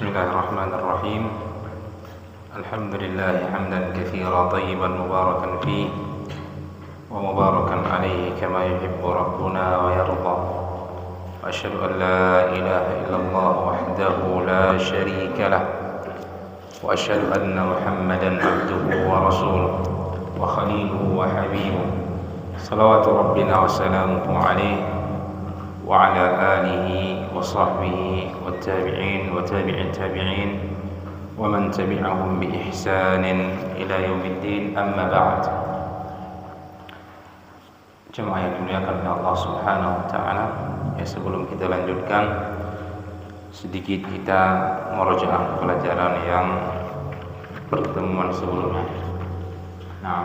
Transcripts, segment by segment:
Bismillahirrahmanirrahim. Alhamdulillah hamdan katsiran tayyiban mubarakan fihi wa mubarakan alaihi kama yuhibbu rabbuna wa yarda. Wa asyhadu an la ilaha illallah wahdahu la syarika lah. Wa asyhadu anna Muhammadan abduhu wa rasuluh wa khaliluhu wa habibuh. Salawatu rabbina wa salamuhu alaihi wa ala alihi wa sahbihi wa tabi'in wa tabi'in tabi'in wa man tabi'ahum bi ihsanin ila yaumiddin, amma ba'd. Jemaah yang dimuliakan oleh Allah Subhanahu wa taala, ya, sebelum kita lanjutkan, sedikit kita merajaah pelajaran yang pertemuan sebelumnya. Nah,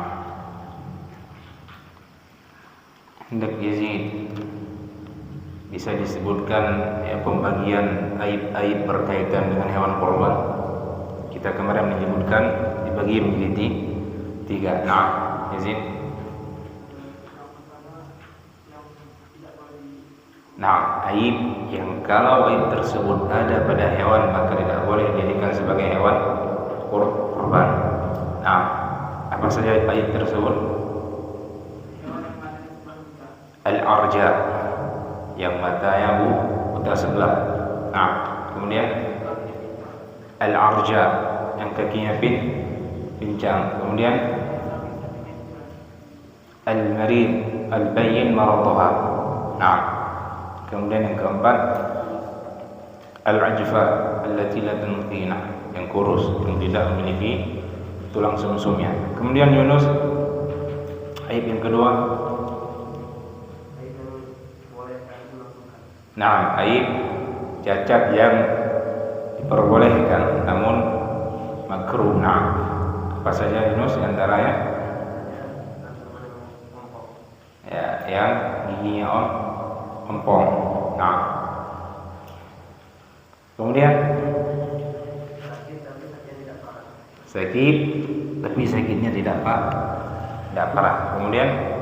hendak Yazid bisa disebutkan ya pembagian aib-aib berkaitan dengan hewan kurban. Kita kemarin menyebutkan dibagi menjadi tiga. Nah, Yazid. Nah, aib yang kalau aib tersebut ada pada hewan maka tidak boleh dijadikan sebagai hewan kurban. Nah, apa saja aib tersebut? Al-arja, yang matanya buta sebelah. Nah, kemudian al-arja, yang kakinya pincang. Kemudian al-marid al-bayyin maraduha. Nah, kemudian yang keempat al-ajfa allati la tanqina, yang kurus, yang tidak memiliki tulang sumsumnya. Kemudian Yunus, aib yang kedua. Nah, aib cacat yang diperbolehkan namun makruh. Nah, apa saja Yunus antaranya? Ya, yang giginya ompong. Nah, kemudian sakit tapi sakitnya tidak parah. Kemudian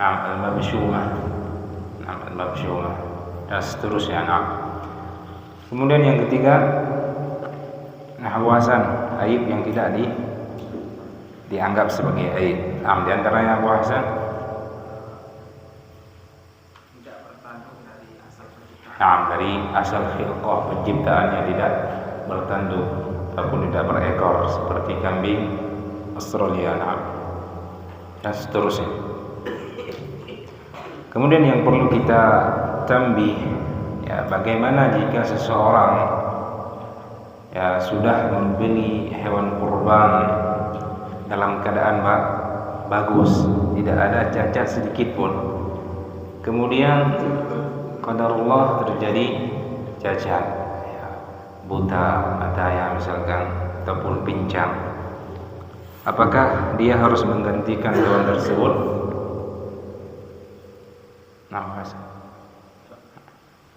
al-mabsyumah, dan seterusnya. Kemudian yang ketiga, hawasan, aib yang tidak dianggap sebagai aib. Di antaranya hawasan dari asal khilqah, penciptaannya tidak bertanduk ataupun tidak berekor seperti kambing Australia dan seterusnya. Kemudian yang perlu kita tambih, ya, bagaimana jika seseorang ya sudah membeli hewan kurban dalam keadaan bagus, tidak ada cacat sedikit pun. Kemudian qadarullah terjadi cacat, ya, buta matanya misalkan ataupun pincang. Apakah dia harus menggantikan hewan tersebut? Nah,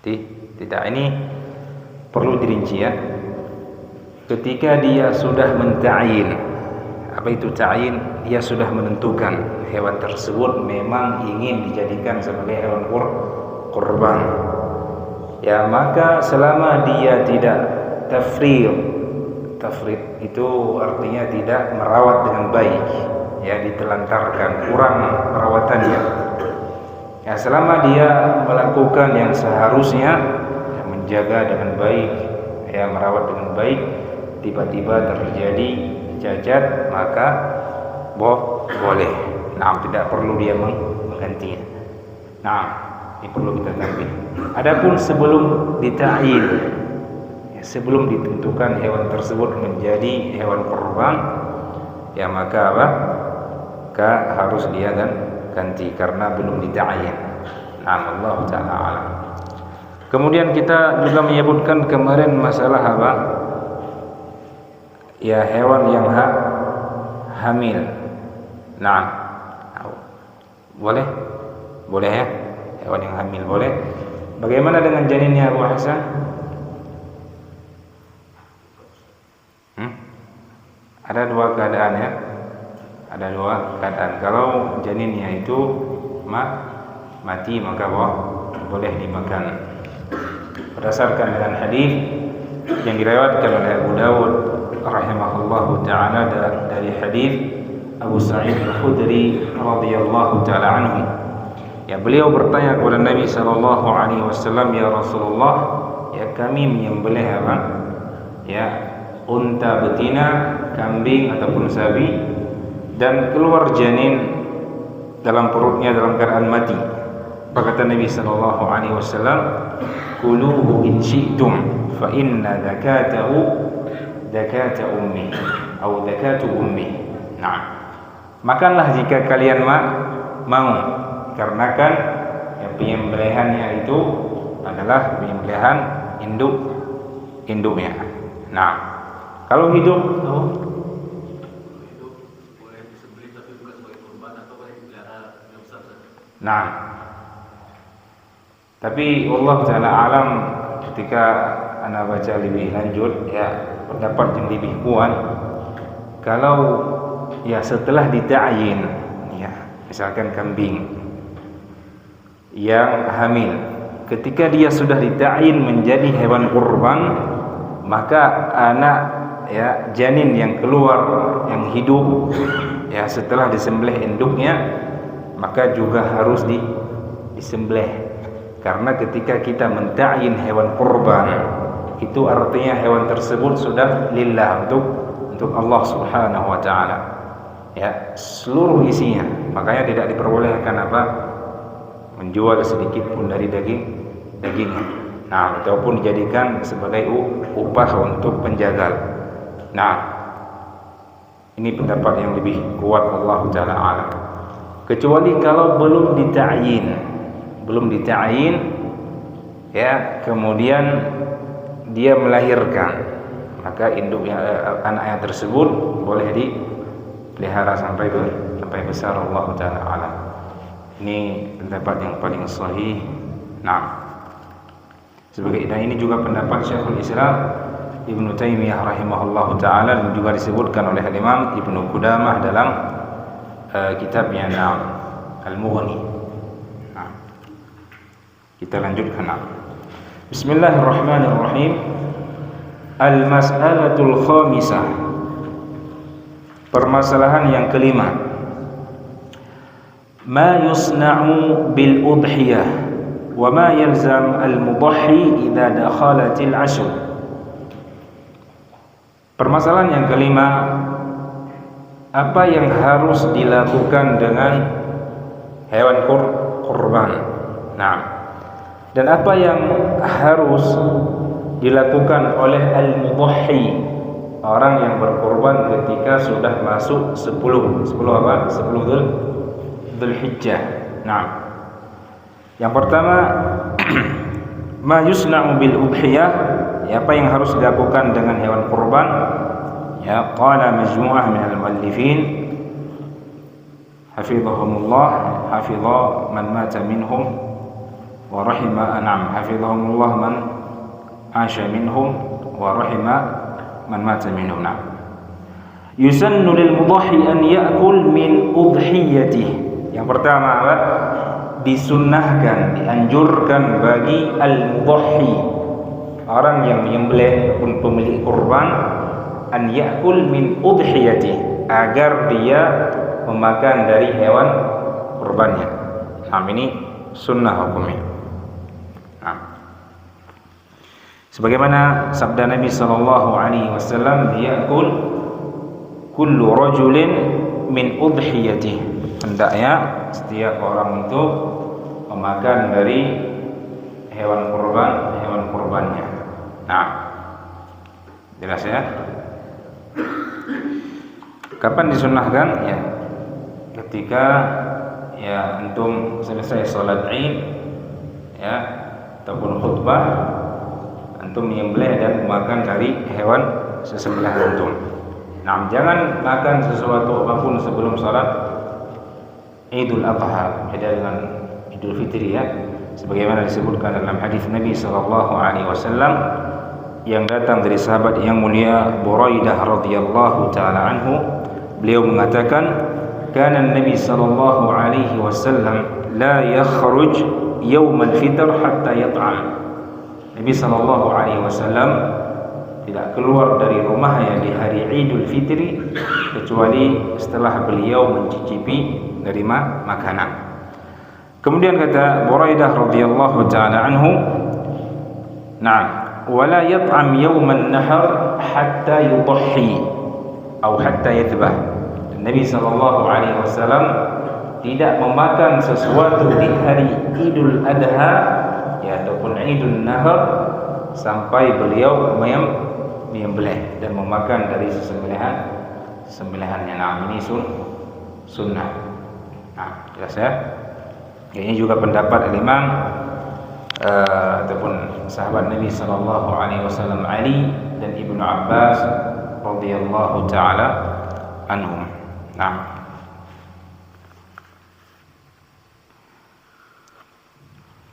tidak, ini perlu dirinci, ya. Ketika dia sudah menta'yin, apa itu ta'yin? Dia sudah menentukan hewan tersebut memang ingin dijadikan sebagai hewan kurban. Ya, maka selama dia tidak tafrid itu artinya tidak merawat dengan baik, ya, ditelantarkan, kurang perawatannya. Ya, selama dia melakukan yang seharusnya, ya, menjaga dengan baik, ya, merawat dengan baik, tiba-tiba terjadi cacat, maka boleh. Nah, tidak perlu dia menggantinya. Nah, ini perlu kita tambah. Adapun sebelum dita'yin, ya, sebelum ditentukan hewan tersebut menjadi hewan kurban, ya, maka harus dia ganti karena belum dita'yin. Allah ta'ala alam. Kemudian kita juga menyebutkan kemarin masalah apa? Ya, hewan yang hamil. Nah, boleh ya, hewan yang hamil boleh. Bagaimana dengan janinnya, Abu Hasan? Ada dua keadaan, ya. Ada dua keadaan. Kalau janinnya itu mati maka boleh dimakan. Berdasarkan dengan hadis yang diriwayatkan oleh Abu Dawud rahimahullahu taala dari hadis Abu Sa'id Al-Khudri radhiyallahu taala anhu, ya, beliau bertanya kepada Nabi sallallahu alaihi wasallam, ya Rasulullah, ya kami menyembelih apa? Ya, unta betina, kambing ataupun sapi, dan keluar janin dalam perutnya dalam keadaan mati. Kata Nabi sallallahu alaihi wasallam, kuluhu in syi'tum fa inna zakatahu zakata ummi atau zakatu ummi. Nah, makanlah jika kalian mau, karena kan ya, penyembelihannya itu adalah penyembelihan induknya. Nah, kalau hidup boleh disembelih tapi bukan sebagai kurban, atau boleh dipelihara yang besar saja. Nah, tapi Allah Ta'ala alam, ketika anda baca lebih lanjut, ya, pendapat yang lebih kuat, kalau ya setelah dita'yin, ya, misalkan kambing yang hamil, ketika dia sudah dita'yin menjadi hewan kurban, maka anak, ya, janin yang keluar yang hidup, ya, setelah disembelih induknya, maka juga harus disembelih. Karena ketika kita menta'yin hewan kurban, itu artinya hewan tersebut sudah lillah, untuk Allah Subhanahu wa taala. Ya, seluruh isinya. Makanya tidak diperbolehkan apa? Menjual sedikit pun dari dagingnya. Nah, ataupun dijadikan sebagai upah untuk penjagal. Nah, ini pendapat yang lebih kuat Allah Ta'ala alam. Kecuali kalau belum dita'yin, ya, kemudian dia melahirkan, maka induknya, anaknya tersebut boleh dipelihara sampai besar. Allah Ta'ala alam. Ini pendapat yang paling sahih. Nah, dan ini juga pendapat Syekhul Islam Ibnu Taimiyah rahimahullahu taala, dan juga disebutkan oleh Imam Ibnu Qudamah dalam kitabnya Al-Mughni. Nah, kita lanjutkan. Bismillahirrahmanirrahim. Al-mas'alatul khamisah. Permasalahan yang kelima. Ma yusna'u bil udhiyah wa ma yalzam al-mudahhi idza dakhalatil 'ashr. Permasalahan yang kelima, apa yang harus dilakukan dengan hewan kurban. Nah, dan apa yang harus dilakukan oleh al-mudahhi, orang yang berkorban ketika sudah masuk 10 Dzulhijjah. Nah, yang pertama, ma yusna'u bil udhiyah, ya, apa yang harus dilakukan dengan hewan kurban. Ya, qala majmu'ah min al-muallifin hafizahumullah, hafidha man mata minhum wa rahima hafizahumullah man asha minhum wa rahima man mata minhum. Nah, yusannu lil mudahhi an ya'kul min udhiyatihi. Yang pertama, disunnahkan, dianjurkan bagi al-mudahhi, orang yang menyembelih ataupun pemilik kurban, an ya'kul min udhiyatihi, agar dia memakan dari hewan kurbannya. Nah, ini sunnah hukumnya. Nah, sebagaimana sabda Nabi sallallahu alaihi wasallam, ya'kul kullu rajulin min udhiyatihi, hendaknya setiap orang itu memakan dari hewan kurbannya. Nah, jelas ya. Kapan disunnahkan? Ya, ketika, ya, antum selesai sholat Id, ya, ataupun khutbah, antum menyembelih dan makan dari hewan sesembelihan antum. Nah, jangan makan sesuatu apapun sebelum sholat Idul Adha, beda dengan Idul Fitri, ya, sebagaimana disebutkan dalam hadis Nabi sallallahu alaihi wasallam yang datang dari sahabat yang mulia Buraidah radhiyallahu taala anhu. Beliau mengatakan, kana Nabi sallallahu alaihi wasallam la yakhruj يوم الفطر حتى يطعم. Nabi sallallahu alaihi wasallam tidak keluar dari rumahnya di hari Idul Fitri kecuali setelah beliau mencicipi dari makanan. Kemudian kata Buraidah radhiyallahu taala anhu, "Na'am, wala yat'am yawm an-nahr hatta yudhi atau hatta yadhbah." Nabi sallallahu alaihi wasallam tidak memakan sesuatu di hari Idul Adha ya ataupun Idul Nahr sampai beliau menyembelih dan memakan dari sembelihannya. Nah, ini sunnah. Nah, jelas ya. Ini juga pendapat Imam ataupun sahabat Nabi sallallahu alaihi wasallam Ali dan Ibnu Abbas radhiyallahu taala anhum. Nah,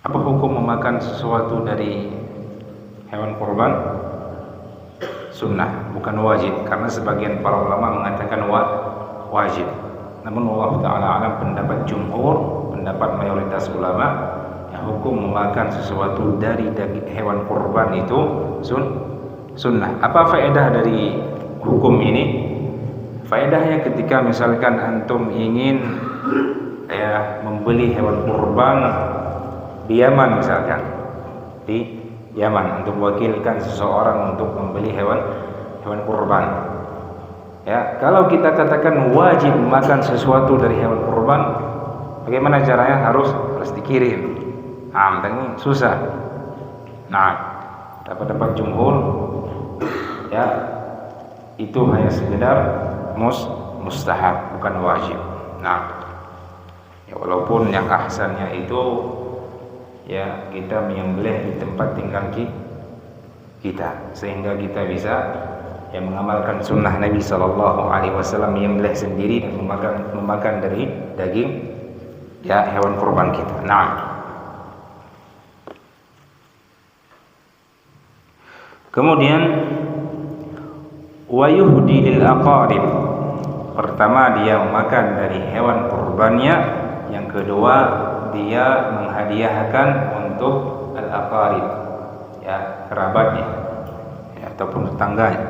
apa hukum memakan sesuatu dari hewan kurban? Sunnah, bukan wajib, karena sebagian para ulama mengatakan wajib. Namun Allah taala alam pendapat jumhur, pendapat mayoritas ulama, yang hukum memakan sesuatu dari daging hewan kurban itu sunnah. Apa faedah dari hukum ini? Faedahnya ketika misalkan antum ingin membeli hewan kurban di Yaman misalkan, di Yaman untuk mewakilkan seseorang untuk membeli hewan kurban. Ya, kalau kita katakan wajib makan sesuatu dari hewan kurban, bagaimana caranya? Harus dikirim. Nah, ini susah. Nah, dapat jumhur ya itu hanya sekedar mustahab, bukan wajib. Nah, ya walaupun yang ahsannya itu ya kita menyembelih di tempat tinggal kita, sehingga kita bisa ya mengamalkan sunnah Nabi sallallahu alaihi wasallam menyembelih sendiri dan memakan dari daging ya hewan kurban kita. Nah, kemudian wa yuhdi lil aqarib. Pertama, dia memakan dari hewan kurbannya. Yang kedua, dia menghadiahkan untuk al-aqarib ya kerabatnya ya, ataupun tetangganya.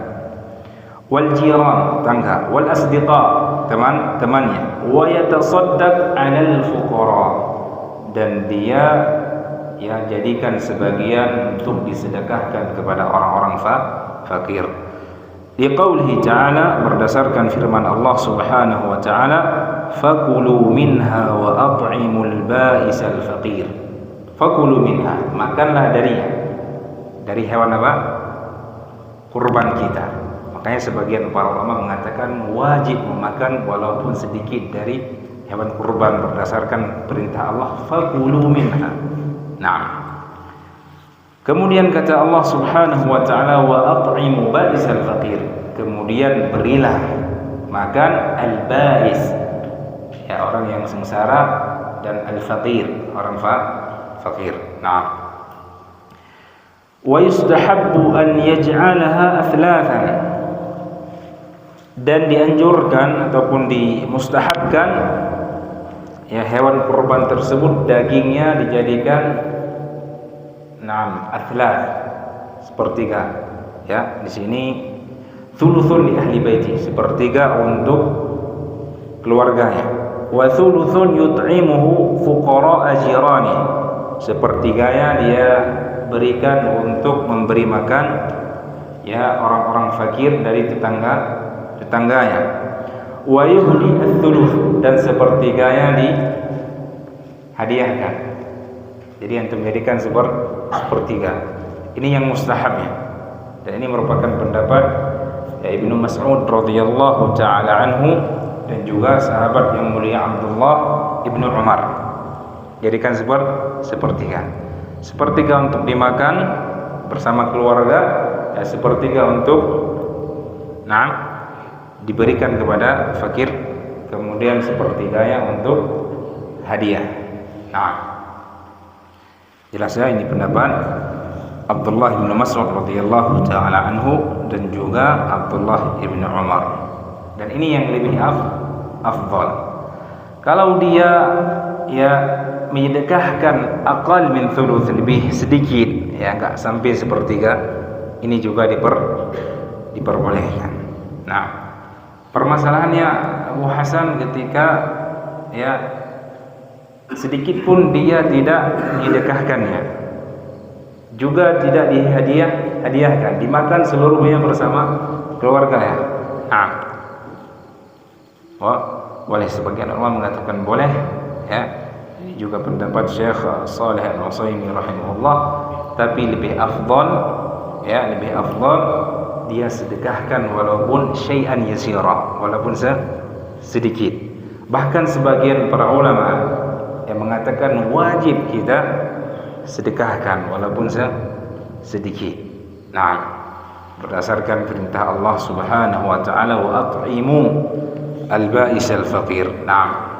Wal jiran, tetangga, wal asdiqa, teman-temannya. Wa yatasaddaq 'alal fuqara, dan dia ya jadikan sebagian untuk disedekahkan kepada orang-orang fakir. Di qaulihi ta'ala, berdasarkan firman Allah Subhanahu wa ta'ala, fakulu minha wa at'imul ba'isal faqir. Fakulu minha, makanlah dari hewan apa? Kurban kita. Makanya sebagian para ulama mengatakan wajib memakan walaupun sedikit dari hewan kurban berdasarkan perintah Allah, fakulu minha. Nah, kemudian kata Allah Subhanahu wa ta'ala, wa at'imu ba'isal faqir. Kemudian berilah makan al-ba'is ya orang yang sengsara, dan al-faqir orang fakir. Nah, wa yustahabbu an yaj'alaha athlathan, dan dianjurkan ataupun dimustahabkan ya hewan kurban tersebut dagingnya dijadikan athlath, sepertiga. Ya, di sini thuluthun li ahli baiti, sepertiga untuk keluarganya. Wa thuluthun yut'imuhu fuqara jirani, sepertiganya dia berikan untuk memberi makan ya orang-orang fakir dari tetangganya. Wa yuhdi ats-thuluth, dan sepertiganya dihadiahkan. Jadi antum jadikan sepertiga. Ini yang mustahabnya, dan ini merupakan pendapat ya Ibnu Mas'ud radhiyallahu taala anhu dan juga sahabat yang mulia Abdullah Ibnu Umar. Jadikan sepertiga untuk dimakan bersama keluarga, ya sepertiga untuk diberikan kepada fakir, kemudian sepertiganya untuk hadiah. Jelas ya, ini pendapat Abdullah bin Mas'ud radhiyallahu taala anhu dan juga Abdullah bin Umar. Dan ini yang lebih afdal. Kalau dia ya menyedekahkan aqal min thuluth, lebih sedikit, ya enggak sampai sepertiga, ini juga diperbolehkan. Nah, permasalahannya Abu Hasan ketika ya sedikit pun dia tidak menyedekahkannya, juga tidak dihadiahkan, dimakan seluruhnya bersama keluarga ya. Nah, boleh, sebagian ulama mengatakan boleh ya. Ini juga pendapat Syekh Shalih Al-Utsaimin rahimahullah, tapi lebih afdal dia sedekahkan walaupun syai'an yasira, walaupun sedikit. Bahkan sebagian para ulama yang mengatakan wajib kita sedekahkan walaupun sedikit. Nah, berdasarkan perintah Allah Subhanahu wa taala, wa at'imu al-ba'is al-faqir. Nah,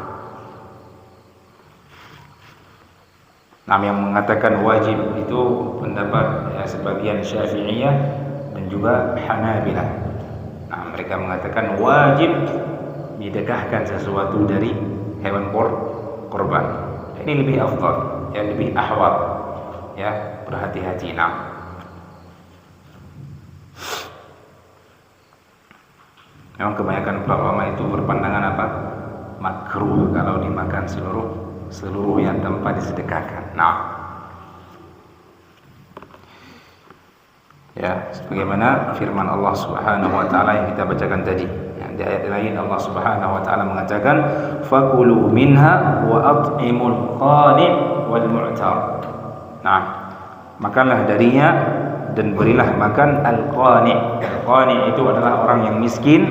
yang mengatakan wajib itu pendapat ya, sebagian Syafi'iyah dan juga Hanabilah. Nah, mereka mengatakan wajib didekahkan sesuatu dari hewan kurban. Ini lebih afdal, ya, lebih ahwat, ya, berhati-hati. Nah, memang kebanyakan para ulama itu berpandangan apa? Makruh kalau dimakan seluruhnya tanpa disedekahkan. Nah, ya, sebagaimana firman Allah Subhanahu wa taala yang kita bacakan tadi. Ya, di ayat lain Allah Subhanahu wa taala mengatakan fakulu minha wa at'imul qani' wal mu'tar. Nah, makanlah darinya dan berilah makan al-qani'. Al-qani' itu adalah orang yang miskin,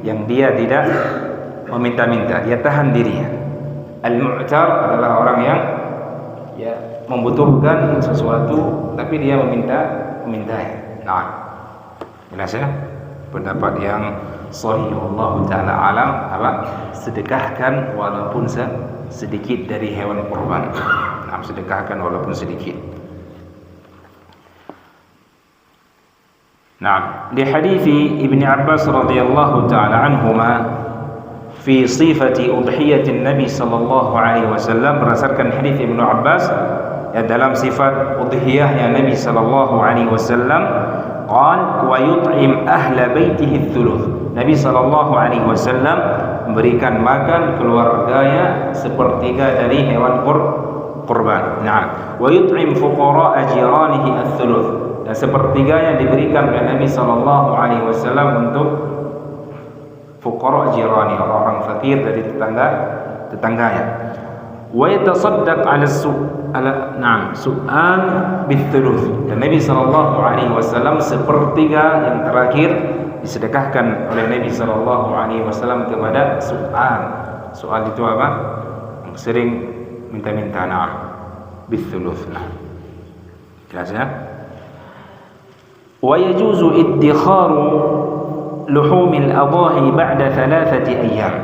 yang dia tidak meminta-minta, dia tahan dirinya. Al-mu'tar adalah orang yang ya membutuhkan sesuatu tapi dia memintanya. Nah, jelas ya, pendapat yang sahih wallahu taala alam apa? Sedekahkan walaupun sedikit dari hewan kurban. Nah, sedekahkan walaupun sedikit. Nah, di hadis Ibnu Abbas radhiyallahu taala anhuma fi sifati udhiyatin Nabi sallallahu alaihi wasallam, berdasarkan hadis Ibnu Abbas ya, dalam sifat udhiyahnya Nabi sallallahu alaihi wasallam, qala wa yut'im ahla baitihi ats-tsuluts. Nabi sallallahu alaihi wasallam memberikan makan keluarganya sepertiga dari hewan kurban. Nah, wa yut'im fuqara jiranihi ats-tsuluts, dan sepertiganya diberikan oleh Nabi sallallahu alaihi wasallam untuk fuqara jirani, orang-orang fakir dari tetangganya. Wa yatasaddaq ala su'an bits-thuluts, dan Nabi sallallahu alaihi wasallam sepertiga yang terakhir disedekahkan oleh Nabi sallallahu alaihi wasallam kepada su'an. Su'an itu apa? Yang sering minta-minta. Nah, bits-thuluts. Nah, jelas ya. Wa yajuzu iddikharu luhumil adahi ba'da 3 ayyam,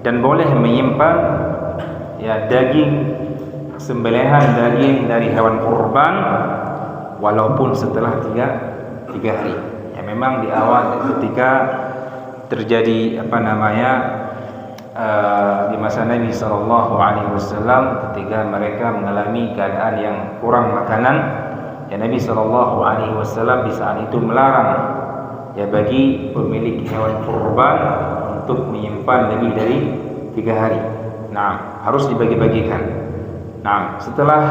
dan boleh menyimpan ya daging sembelihan daging dari hewan kurban walaupun setelah tiga hari. Ya, memang di awal ketika terjadi di masa Nabi sallallahu alaihi wasallam, ketika mereka mengalami keadaan yang kurang makanan, ya Nabi sallallahu alaihi wasallam di saat itu melarang ya bagi pemilik hewan kurban untuk menyimpan lebih dari 3 hari. Nah, harus dibagi-bagikan. Nah, setelah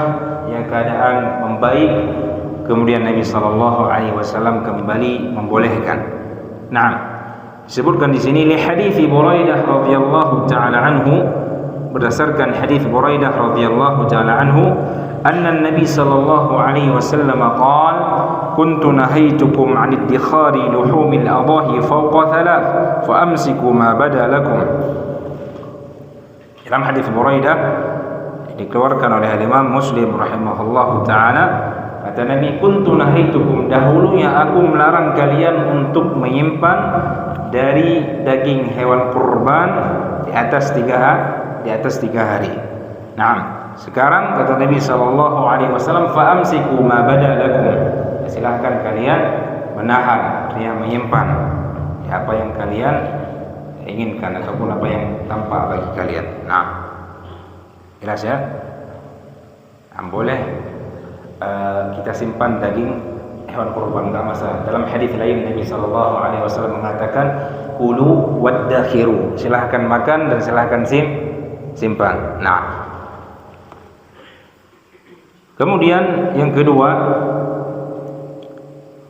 ya keadaan membaik, kemudian Nabi sallallahu alaihi wasallam kembali membolehkan. Nah, disebutkan di sini li hadis Buraidah radhiyallahu taala anhu, berdasarkan hadis Buraidah radhiyallahu taala anhu, anna Nabi sallallahu alaihi wasallam qala kuntu nahaytukum 'an iddikhari luhumil adahi fawqa 3 fa amsiku ma bada lakum. Dalam hadis Buraidah dikeluarkan oleh Imam Muslim rahimahullahu taala, kata Nabi, kuntu nahaytukum, dahulunya aku melarang kalian untuk menyimpan dari daging hewan kurban di atas 3 hari. Nah, sekarang kata Nabi sallallahu alaihi wasallam, fa amsiku ma bada lakum, silahkan kalian menahan, artinya menyimpan apa yang kalian inginkan ataupun apa yang tampak bagi kalian. Nah, Jelas ya? Boleh kita simpan daging hewan kurban, enggak masalah. Dalam hadis lain Nabi sallallahu alaihi wasallam mengatakan, "Kulu waddakhiru." Silahkan makan dan silahkan simpan. Nah. Kemudian yang kedua,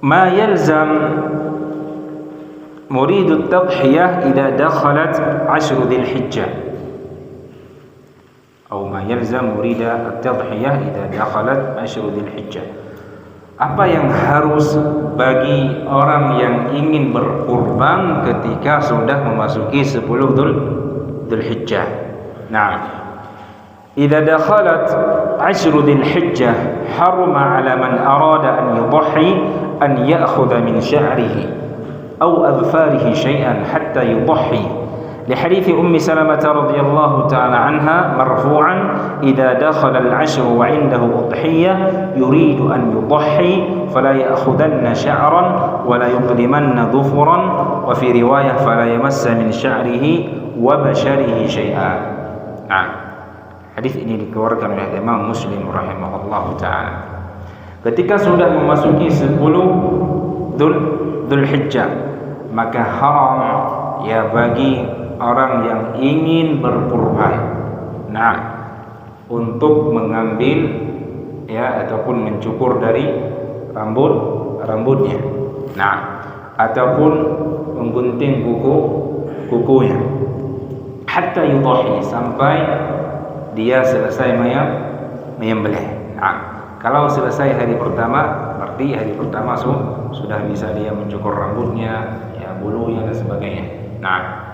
ma yalzam muridut tadhiyah idza dakhalat 'ashru dzulhijjah. Atau ma yalzam murida at-tadhiyah idza dakhalat 'ashru dzulhijjah. Apa yang harus bagi orang yang ingin berkurban ketika sudah memasuki 10 Dzulhijjah? Nah, idza dakhalat 'ashru dzulhijjah haruma 'ala man arada an yudhi an ya'khudha min sya'rihi aw adfarihi syai'an hatta yudhi. لحديث أم سلمة رضي الله تعالى عنها مرفوعا إذا دخل العشر وعنده أضحية يريد أن يضحي فلا يأخذن شعرا ولا يقدمن ظفرا وفي رواية فلا يمس من شعره وبشره شيئا. Nah, hadis ini dikeluarkan oleh Imam Muslim rahimahullah taala. Ketika sudah memasuki 10 Dzulhijjah, maka haram ya bagi orang yang ingin berkurban, nah, untuk mengambil ya ataupun mencukur dari rambutnya, nah, ataupun menggunting kukunya, hatta yudhi, sampai dia selesai menyembelih. Nah, kalau selesai hari pertama, berarti hari pertama sudah bisa dia mencukur rambutnya, ya bulunya dan sebagainya. Nah,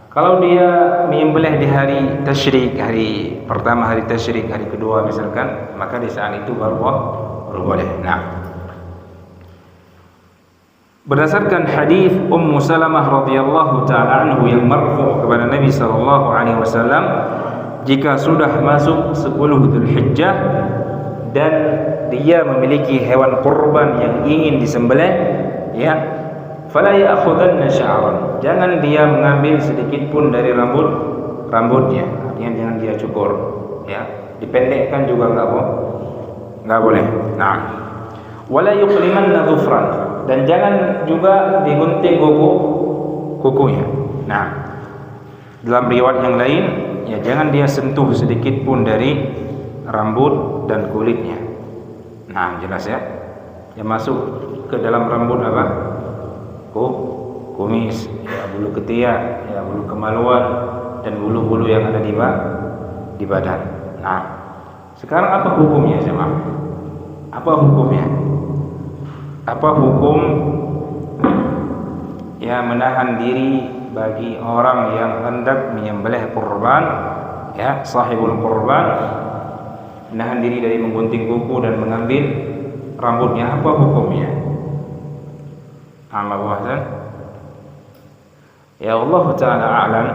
kalau dia menyembelih di hari tasyrik, hari pertama, hari tasyrik, hari kedua misalkan, maka di saat itu baru boleh. Nah, berdasarkan hadis Ummu Salamah radhiyallahu taala anhu yang marfu' kepada Nabi sallallahu alaihi wasallam, jika sudah masuk 10 Dzulhijjah dan dia memiliki hewan kurban yang ingin disembelih, ya, fala ya'khudanna sya'ran, jangan dia mengambil sedikit pun dari rambutnya, artinya jangan dia cukur, ya, dipendekkan juga enggak boleh. Nah, wala yuqlimanna dhufran, dan jangan juga digunting kukunya. Nah, dalam riwayat yang lain, ya jangan dia sentuh sedikit pun dari rambut dan kulitnya. Nah, jelas ya. Yang masuk ke dalam rambut apa? Kumis, ya, bulu ketiak, ya, bulu kemaluan, dan bulu-bulu yang ada di badan. Nah, sekarang apa hukumnya, jemaah? Apa hukumnya? Apa hukum ya menahan diri bagi orang yang hendak menyembelih kurban, ya, sahibul kurban, menahan diri dari menggunting kuku dan mengambil rambutnya? Apa hukumnya? Abu Hasan, ya Allah Ta'ala a'lam.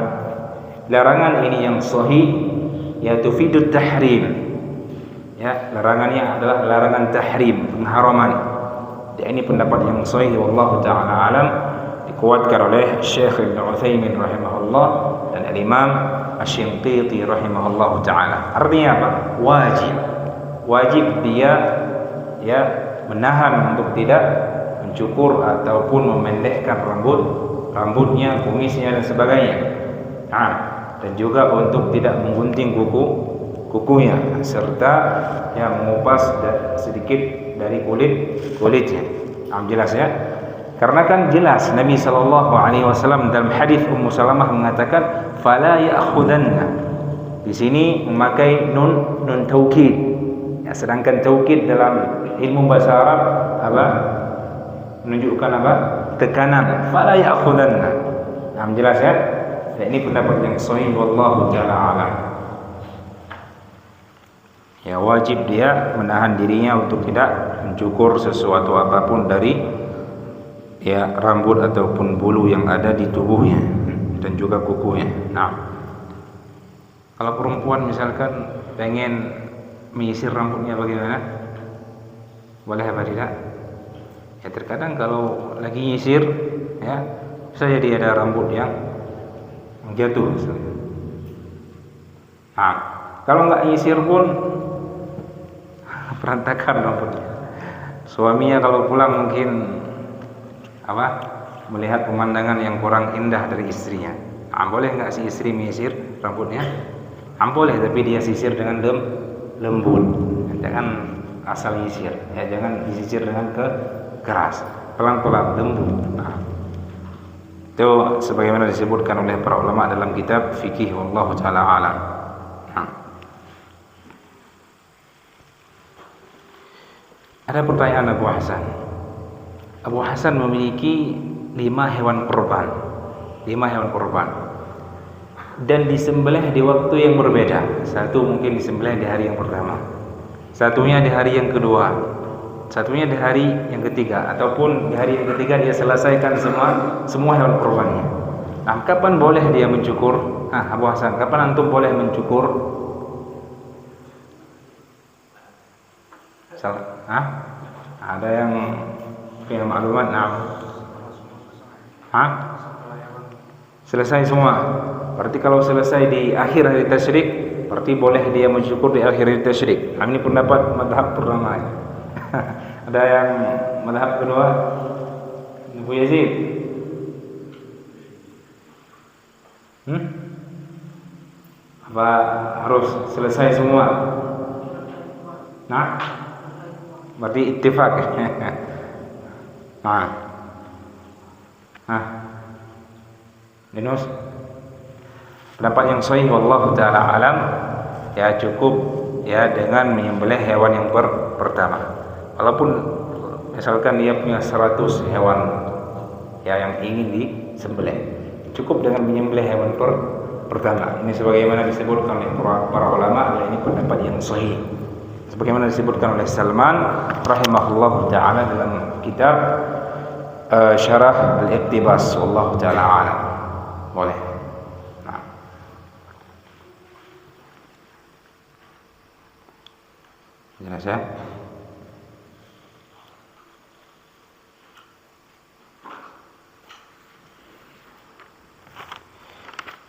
Larangan ini yang sahih ya tufidut tahrim, ya, larangannya adalah larangan tahrim, pengharaman. Dan ini pendapat yang sahih wallahu Ta'ala a'lam, dikuatkan oleh Syekh Ibn Utsaimin rahimahullah dan Imam Asy-Shinqiti rahimahullah Ta'ala. Artinya apa? Wajib dia ya menahan untuk tidak mencukur ataupun memendekkan rambutnya, kumisnya dan sebagainya. Nah, dan juga untuk tidak menggunting kukunya serta yang mengupas sedikit dari kulitnya. Nah, jelas ya. Karena kan jelas Nabi sallallahu alaihi wasallam dalam hadis Ummu Salamah mengatakan fala ya'khudanna. Di sini memakai nun taukid. Ya, sedangkan taukid dalam ilmu bahasa Arab apa? Menunjukkan apa? Tekanan. Fala ya'khudanna. Nah, jelas ya. Dan ini pendapat yang sahih wallahu ta'ala a'lam. Ya, wajib dia menahan dirinya untuk tidak mencukur sesuatu apapun dari ya rambut ataupun bulu yang ada di tubuhnya dan juga kukunya. Nah, kalau perempuan misalkan pengen menyisir rambutnya bagaimana? Boleh apa tidak? Ya, terkadang kalau lagi nyisir, ya, bisa jadi ada rambut yang jatuh misalnya. Nah, Kalau nggak nyisir pun berantakan rambutnya. Suaminya kalau pulang mungkin melihat pemandangan yang kurang indah dari istrinya. Boleh nggak si istri menyisir rambutnya? Boleh, tapi dia sisir dengan lembut. Jangan asal nyisir, ya jangan disisir dengan keras. Pelan-pelan, lembut. Itu sebagaimana disebutkan oleh para ulama dalam kitab fikih, wallahu taala alam. Ada pertanyaan Abu Hasan. Abu Hasan memiliki 5 hewan kurban. 5 hewan kurban. Dan disembelih di waktu yang berbeda. Satu mungkin disembelih di hari yang pertama. Satunya di hari yang kedua. Satunya di hari yang ketiga. Ataupun di hari yang ketiga dia selesaikan semua hewan kurbannya. Kapan boleh dia mencukur? Abu Hasan, kapan antum boleh mencukur? Ada yang punya maklumat? Selesai semua. Berarti kalau selesai di akhir hari tasyrik, berarti boleh dia mensyukur di akhir hari tasyrik. Ini pendapat madhab pertama. Ada yang madhab kedua? Abu Yazid? Apa harus selesai semua? Berarti ittifaq. Linus, pendapat yang sahih wallahu taala alam, ya cukup ya dengan menyembelih hewan yang pertama. Walaupun misalkan dia punya 100 hewan ya yang ingin disembelih, cukup dengan menyembelih hewan pertama. Ini sebagaimana disebutkan oleh para ulama, ini pendapat yang sahih. Sebagaimana disebutkan oleh Salman rahimahullahu taala dalam kitab Syarah Al-Iqtibas, wallahu taala alam. Boleh. Jelas ya?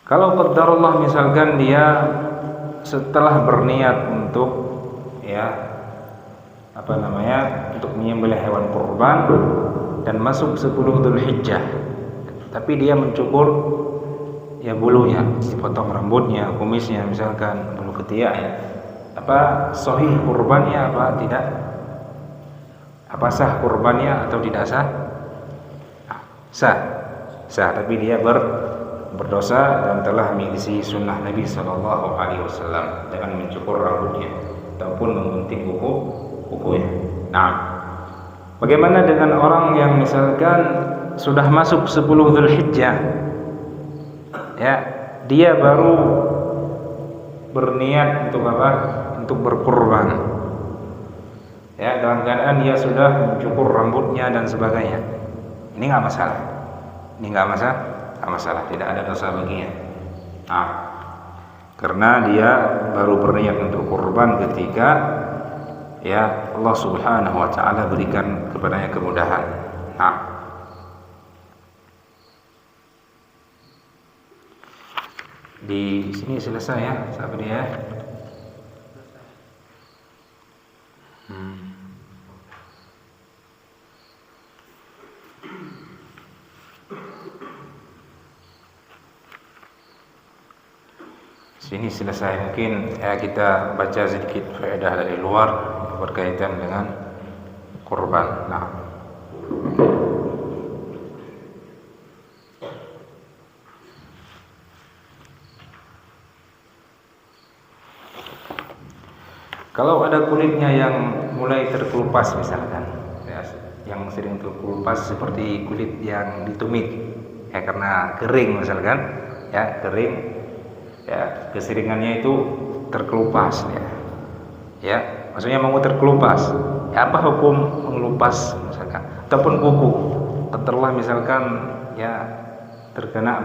Kalau qadarullah misalkan dia setelah berniat untuk untuk menyembelih hewan kurban dan masuk 10 Dzulhijjah, tapi dia mencukur bulunya, dipotong rambutnya, kumisnya, misalkan bulu ketiaknya, sahih kurbannya apa tidak? Apa sah kurbannya atau tidak sah? Sah, tapi dia berdosa dan telah menyelisihi sunnah Nabi SAW dengan mencukur rambutnya ataupun menggunting kukunya. Bagaimana dengan orang yang misalkan sudah masuk 10 Dzulhijjah, dia baru berniat untuk untuk berkurban, dalam keadaan dia sudah mencukur rambutnya dan sebagainya. Ini nggak masalah. Nggak masalah, tidak ada dosa baginya. Karena dia baru berniat untuk kurban ketika Allah Subhanahu wa taala berikan kepadanya kemudahan. Di sini selesai ya, sampai dia. Sini selesai. Mungkin kita baca sedikit faedah dari luar berkaitan dengan kurban. Kalau ada kulitnya yang mulai terkelupas misalkan, yang sering terkelupas seperti kulit yang ditumit, karena kering misalkan, kering. Keseringannya itu terkelupas, maksudnya mau terkelupas, apa hukum mengelupas misalkan, ataupun kuku setelah misalkan terkena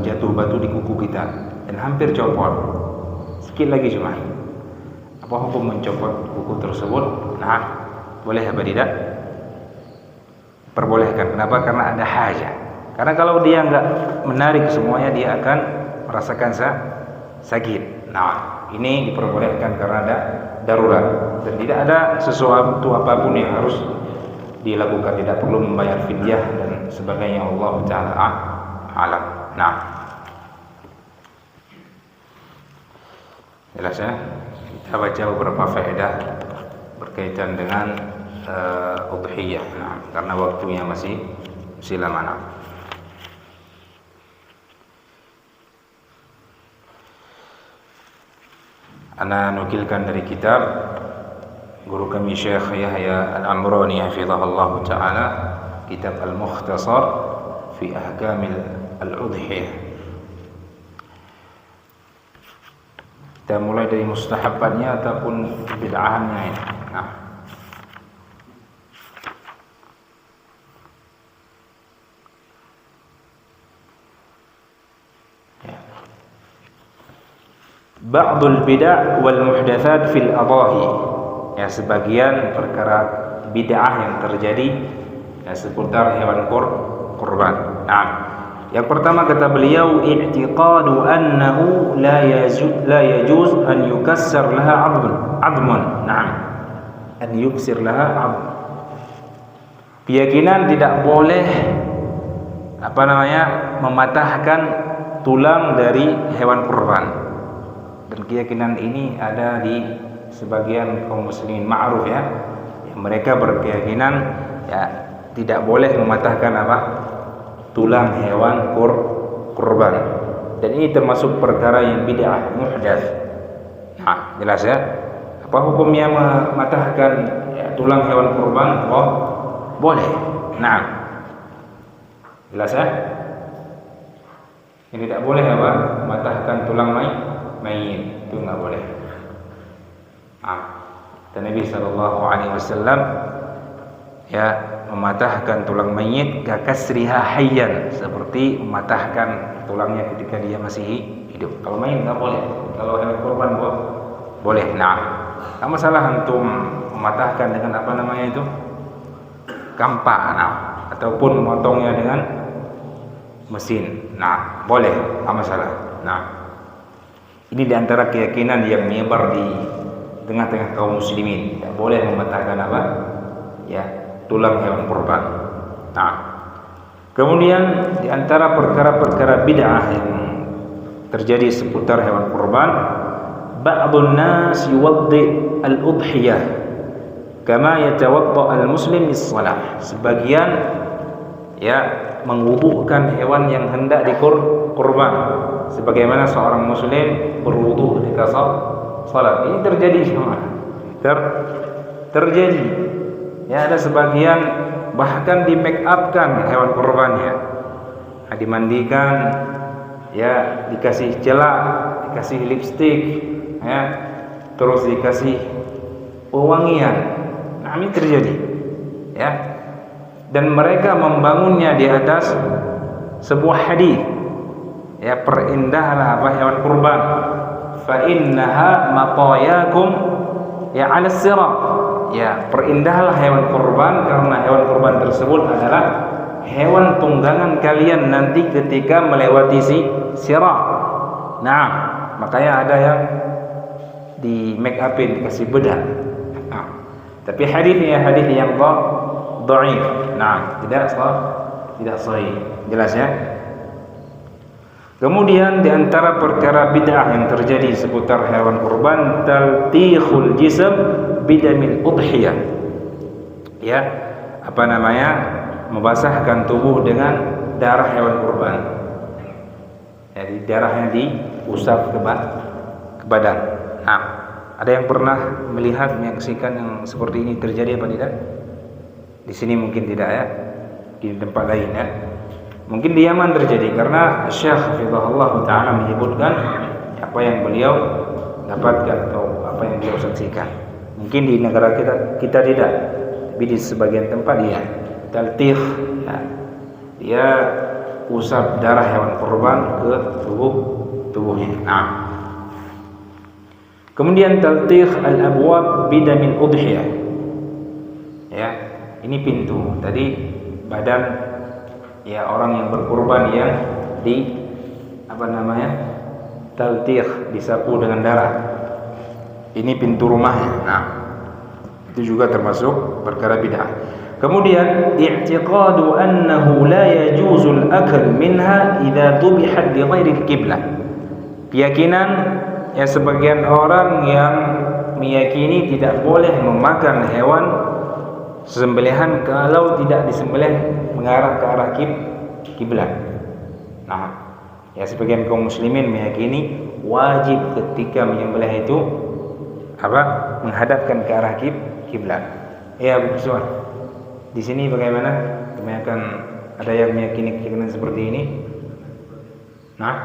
jatuh batu di kuku kita dan hampir copot, sedikit lagi cuma, apa hukum mencopot kuku tersebut? Boleh apa tidak? Perbolehkan. Kenapa? Karena ada hajat. Karena kalau dia nggak menarik semuanya, dia akan merasakan sakit. ini diperbolehkan karena ada darurat dan tidak ada sesuatu apapun yang harus dilakukan, tidak perlu membayar fidyah dan sebagainya. Allah taala alam. Nah, jelas ya. Kita baca beberapa faedah berkaitan dengan udhiyah. Nah, karena waktunya masih lama. Nah. Ana nukilkan dari kitab guru kami Syekh Yahya Al-Amrani hafizahullah taala, kitab Al-Mukhtasar fi Ahkamil Al-Udhiyah. Kita mulai dari mustahabannya ataupun bid'ahnya ini. Nah. Ba'dul bid'ah wal muhdatsat fil adahi. Ya, sebagian perkara bid'ah yang terjadi ya, seputar hewan kurban. Nah, yang pertama kata beliau, i'tiqadu annahu la yajuz an yukassar laha 'admun. Nah, an yuksir laha 'adm. Keyakinan tidak boleh mematahkan tulang dari hewan kurban. Dan keyakinan ini ada di sebagian kaum muslimin ma'ruf ya. Mereka berkeyakinan ya tidak boleh mematahkan tulang hewan kurban. Dan ini termasuk perkara yang bid'ah muhdats. Nah, jelas ya. Apa hukumnya mematahkan tulang hewan kurban? Oh, boleh. Nah, jelas ya. Ini tidak boleh mematahkan tulang mayit, itu enggak boleh. Dan Nabi sallallahu alaihi wasallam ya mematahkan tulang mayit kakasriha hayyan, seperti mematahkan tulangnya ketika dia masih hidup. Kalau mayit enggak boleh, kalau hewan kurban boleh. Nah, enggak masalah antum mematahkan dengan kampak, ataupun memotongnya dengan mesin. Nah, boleh, enggak masalah. Nah, ini diantara keyakinan yang menyebar di tengah-tengah kaum muslimin. Tidak boleh mematahkan tulang hewan kurban. Nah, kemudian diantara perkara-perkara bid'ah yang terjadi seputar hewan kurban, ba'dun nas yuwaddi al-udhiyah kama yatawadda al-muslim lis-shalah. Sebagian mengubuhkan hewan yang hendak dikurban sebagaimana seorang muslim berwudu ketika salat. Ini terjadi semua. Terjadi. Ya, ada sebagian bahkan di make upkan hewan kurbannya. Dimandikan, ya, dikasih celak, dikasih lipstik, ya, terus dikasih pewangian. Nah, ini terjadi. Ya. Dan mereka membangunnya di atas sebuah hadis. Ya, perindahlah hewan kurban, fa innaha matayakum ya 'ala sirat. Ya, perindahlah hewan kurban karena hewan kurban tersebut adalah hewan tunggangan kalian nanti ketika melewati sirat. Nah, makanya ada yang di make upin, dikasih bedak. Nah, tapi hadisnya hadis yang dhaif. Nah, tidak sahih. Jelas ya. Kemudian di antara perkara bid'ah yang terjadi seputar hewan kurban, taltikhul jism bidamil udhiyah. Ya, membasahkan tubuh dengan darah hewan kurban. Jadi darahnya diusap ke badan. Nah, ada yang pernah menyaksikan yang seperti ini terjadi apa tidak? Di sini mungkin tidak ya, di tempat lain ya. Mungkin di Yaman terjadi karena Syekh hafizahullah taala menyebutkan apa yang beliau dapatkan atau apa yang beliau saksikan. Mungkin di negara kita tidak, tapi di sebagian tempat dia taltikh, ya, dia usap darah hewan kurban ke tubuhnya. Nah, kemudian taltikh al-abwab bidamil udhiyah. Ya, ini pintu. Tadi badan ya orang yang berkurban yang taltikh, disapu dengan darah. ini pintu rumahnya. Nah, itu juga termasuk perkara bid'ah. Kemudian i'tiqadu annahu la yajuzul akal minha idza tubihat li ghairi al-qiblah. Keyakinan ya sebagian orang yang meyakini tidak boleh memakan hewan sembelihan kalau tidak disembelih mengarah ke arah kiblat. Nah, ya sebagian kaum muslimin meyakini wajib ketika menyembelih itu menghadapkan ke arah kiblat. Ya, betul. Di sini bagaimana? Kebanyakan ada yang meyakini keyakinan seperti ini. Nah,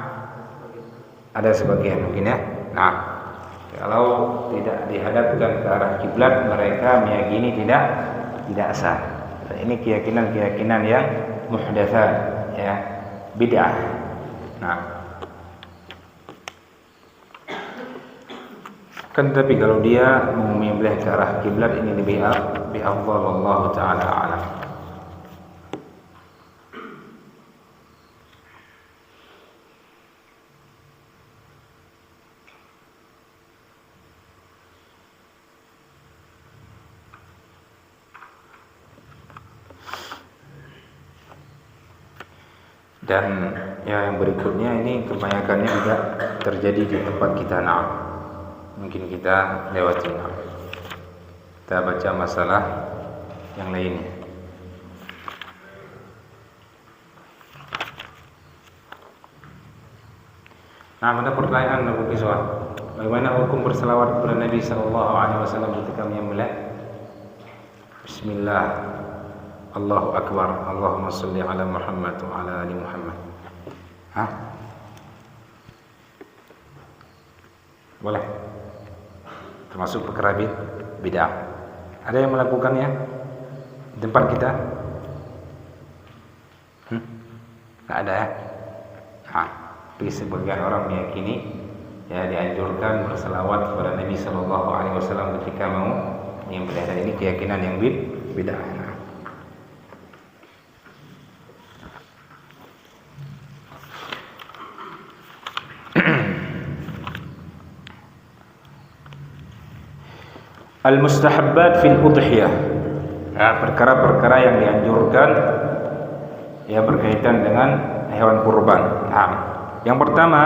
ada sebagian mungkin ya. Nah, kalau tidak dihadapkan ke arah kiblat, mereka meyakini tidak sah. Ini keyakinan yang muhdatsat, ya, bid'ah. Nah, kan tapi kalau dia mau menyembelih ke arah kiblat ini lebih afdal, wallahu taala a'lam. Dan ya yang berikutnya ini kebanyakannya juga terjadi di tempat kita. Mungkin kita lewati. Kita baca masalah yang lainnya. Nah, ada pertanyaan Abu Kiswah. Bagaimana hukum berselawat kepada Nabi sallallahu alaihi wasallam ketika menyembelih? Bismillah. Allahu akbar. Allahumma shalli ala Muhammad wa ala ali Muhammad. Boleh. Termasuk perkara bid'ah. Ada yang melakukannya di tempat kita? Nggak ada ya? Tapi sebagian orang meyakini ya dianjurkan berselawat kepada Nabi sallallahu alaihi wasallam ketika mau menyembelih. Dan ini keyakinan yang bid'ah. Al-mustahabbat fil udhiyah. Perkara-perkara yang dianjurkan ya berkaitan dengan hewan kurban. Yang pertama,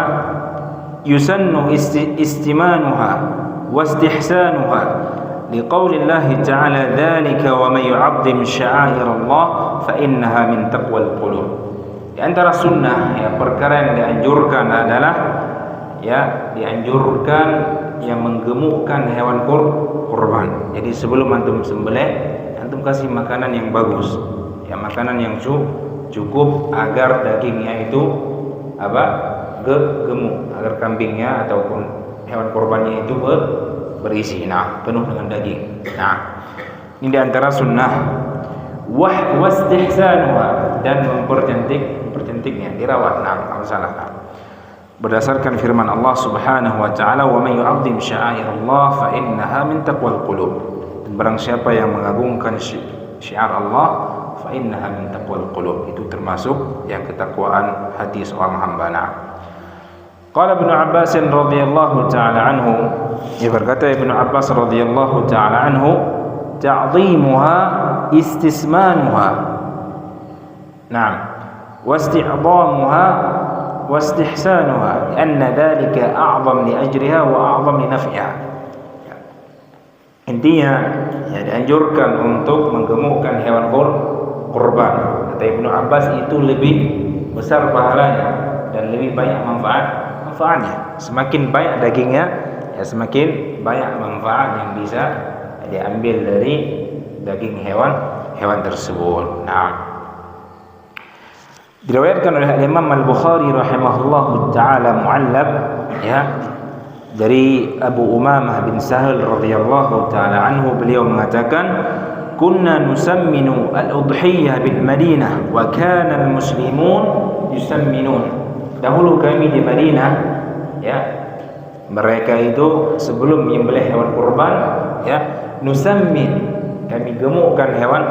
yusannu istimanuha wastihsanuha liqaulillahi ta'ala dzalika wa may yu'azzim sya'airallah fa innaha min taqwal qulub. Di antara sunnah ya perkara yang dianjurkan adalah ya dianjurkan yang menggemukkan hewan kurban. Jadi sebelum antum sembelih, antum kasih makanan yang bagus, ya makanan yang cukup agar dagingnya itu gemuk, agar kambingnya ataupun hewan kurbannya itu berisi, penuh dengan daging. Ini diantara sunnah. Wastihsanuha, dan mempercantiknya, dirawat. Masalah. Berdasarkan firman Allah Subhanahu wa taala, "Wa may yu'azzim sya'airallah fa innaha min taqwal qulub." Dan barang siapa yang mengagungkan syiar Allah, fa innaha min taqwal qulub, itu termasuk yang ketakwaan hati seorang hamba. Qala Ibnu Abbas radhiyallahu taala anhu, ia berkata Ibnu Abbas radhiyallahu taala anhu, ta'dhimuha istismanuha. Wasti'dhamuha wastihsanuha, anna dhalika a'zam li ajriha wa a'zam li naf'iha. Intinya ya dianjurkan untuk menggemukkan hewan kurban. Kata Ibnu Abbas itu lebih besar pahalanya dan lebih banyak manfaatnya. Semakin banyak dagingnya ya semakin banyak manfaat yang bisa diambil dari daging hewan tersebut. Diriwayatkan oleh Imam Al-Bukhari rahimahullahu taala mu'allab ya dari Abu Umamah bin Sahal radhiyallahu taala anhu, beliau mengatakan, kunna nusamminu al-udhiyah bil Madinah wa kana al-muslimun yusamminun. Dahulu kami di Madinah ya, mereka itu sebelum menyembelih hewan kurban ya, nusammin, kami gemukkan hewan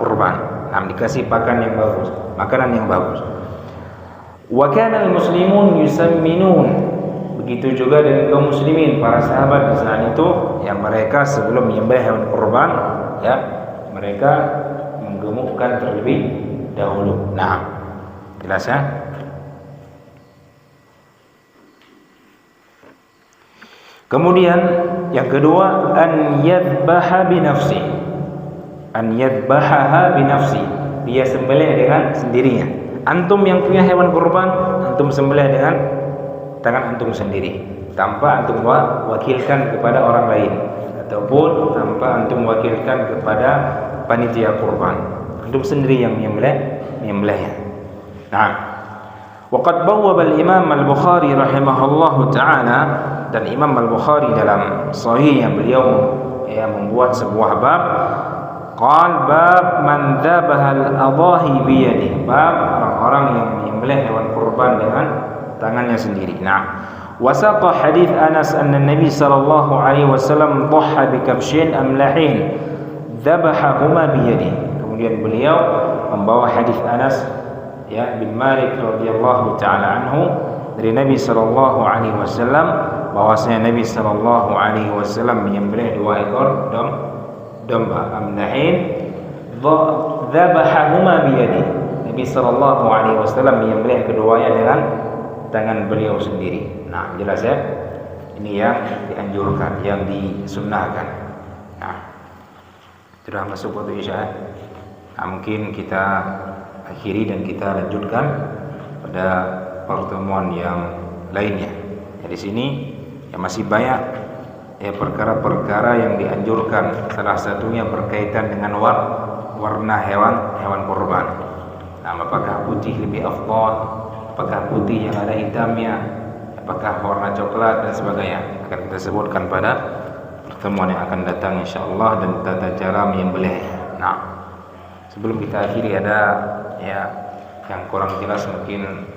kurban. Dikasih pakan yang bagus, makanan yang bagus. Wa kana al-muslimun yusamminun, Begitu juga dengan kaum muslimin, para sahabat di saat itu, yang mereka sebelum menyembelih hewan kurban, ya, mereka menggemukkan terlebih dahulu. Nah, jelas ya? Kemudian yang kedua, an yadhbaha bi nafsi. An yadhbaha bi nafsi. Dia sembelih dengan sendirinya. Antum yang punya hewan kurban, antum sembelih dengan tangan antum sendiri, tanpa antum wakilkan kepada orang lain, ataupun tanpa antum wakilkan kepada panitia kurban. Antum sendiri yang menyembelihnya. Nah, waqad bawwaba al-Imam Al-Bukhari rahimahullahu taala, dan Imam Al-Bukhari dalam sahihnya beliau membuat sebuah bab, qal bab man dzabaha al-adahi bi yadihi, bab orang-orang yang menyembelih hewan kurban dengan tangannya sendiri. Nah, wasaqa hadits Anas anna Nabi sallallahu alaihi wasallam dhahha bi kabshin amlahin dzabahahuma bi yadihi. Kemudian beliau membawa hadits Anas bin Malik radhiyallahu taala anhu dari Nabi sallallahu alaihi wasallam bahwasanya Nabi sallallahu alaihi wasallam menyembelih 2 ekor domba amlahin dzabahahuma bi yadihi. Nabi sallallahu alaihi wasallam menyembelih keduanya dengan tangan beliau sendiri. Nah, jelas ya? Ini yang dianjurkan, yang disunnahkan. Nah, sudah masuk waktu Isya. Nah, mungkin kita akhiri dan kita lanjutkan pada pertemuan yang lainnya. Di sini masih banyak perkara-perkara yang dianjurkan. Salah satunya berkaitan dengan warna hewan kurban. Nah, apakah putih lebih afdal? Apakah putih yang ada hitamnya, apakah warna coklat dan sebagainya, akan kita sebutkan pada pertemuan yang akan datang insyaallah, dan tata cara menyembelih. Nah, sebelum kita akhiri ada yang kurang jelas mungkin.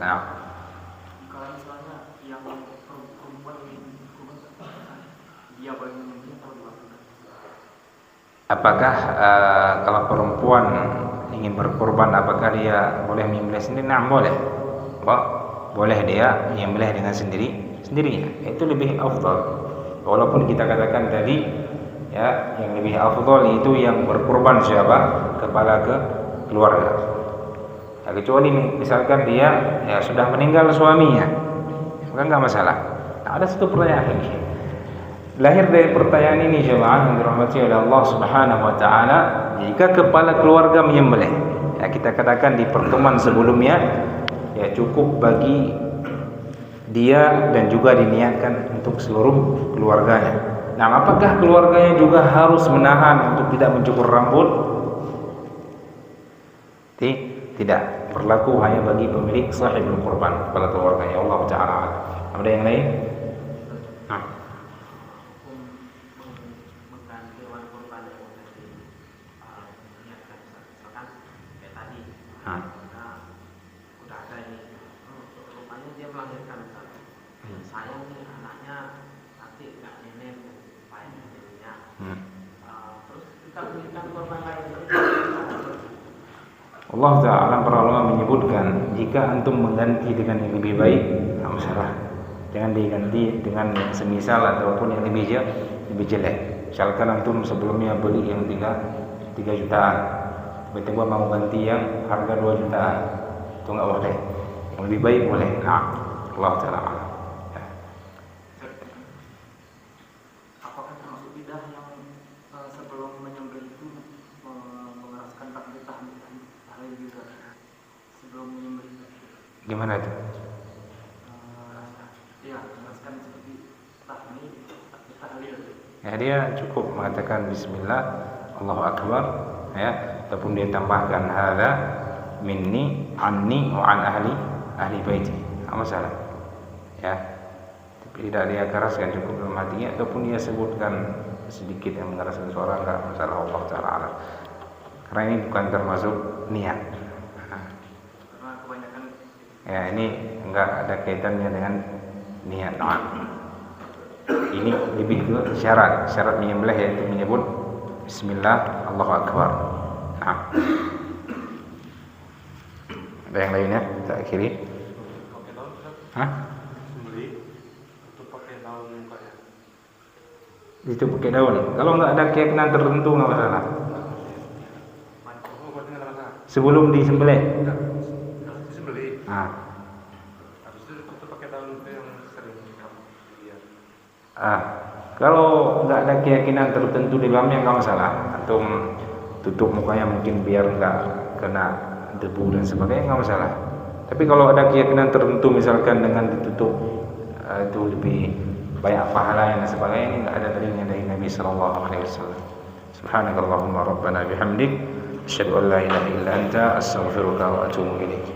Nah, Kalau misalnya yang perempuan dia boleh menyembelih atau dilakukan? apakah kalau perempuan ingin berkorban, apakah dia boleh menyembelih sendiri? Nah, boleh dia menyembelih dengan sendirinya. Itu lebih afdal. Walaupun kita katakan tadi yang lebih afdal itu yang berkorban siapa? Kepala keluarga. Nah, kecuali misalkan dia sudah meninggal suaminya, maka enggak masalah. Nah, ada satu pertanyaan lagi. Lahir dari pertanyaan ini jemaah yang dirahmati oleh Allah Subhanahu wa taala, jika kepala keluarga menyembelih, kita katakan di pertemuan sebelumnya cukup bagi dia dan juga diniatkan untuk seluruh keluarganya. Nah, apakah keluarganya juga harus menahan untuk tidak mencukur rambut? Tidak, berlaku hanya bagi pemilik sahibul kurban, kepala keluarganya. Allah taala. Ada yang lain? Nah, udah ada ini, rupanya dia melahirkan, sayang nih anaknya nanti nggak nenek supaya neneknya, terus kita berikan korban lain. Allah Ta'ala para ulama menyebutkan, jika antum mengganti dengan yang lebih baik, tidak masalah. Jangan diganti dengan yang semisal ataupun yang lebih jelek. Misalkan antum sebelumnya beli yang 3 jutaan, tiba-tiba mau ganti yang harga 2 jutaan, itu nggak boleh. Yang lebih baik boleh. Nah, Allah Ta'ala. Apakah termasuk bidah yang sebelum menyembelih itu mengeraskan takbir tahlil juga sebelum menyembelih? Gimana itu? Mengeraskan seperti takbir tahlil. Dia cukup mengatakan Bismillah, Allahu Akbar, ataupun dia tambahkan hadza minni, anni, wa an ahli baiti. Tidak masalah. Tapi tidak dia keraskan, cukup dalam hatinya, ataupun dia sebutkan sedikit yang mengeraskan suara, enggak masalah. Allah Ta'ala. Karena ini bukan termasuk niat. Karena kebanyakan Ini enggak ada kaitannya dengan niat. Nah, ini lebih ke syarat menyembelih, yaitu menyebut Bismillah, Allahu Akbar. Nah, ada yang lainnya? Kita akhiri. oke, Hah? Ditutup pakai daun. Kalau nggak ada keyakinan tertentu nggak masalah. Sebelum disembelih. Disembelih. Ah. Habis itu ditutup pakai daun itu yang sering kamu lihat. Kalau nggak ada keyakinan tertentu di dalamnya nggak masalah. Atau tutup mukanya mungkin biar nggak kena debu dan sebagainya nggak masalah. Tapi kalau ada keyakinan tertentu misalkan dengan ditutup itu lebih banyak pahala dan sebagainya, ini nggak ada dalilnya dari Nabi Sallallahu Alaihi Wasallam. Subhanakallahumma rabbana bihamdik, asyhadu an la ilaha illa anta, astaghfiruka wa atubu ilaik.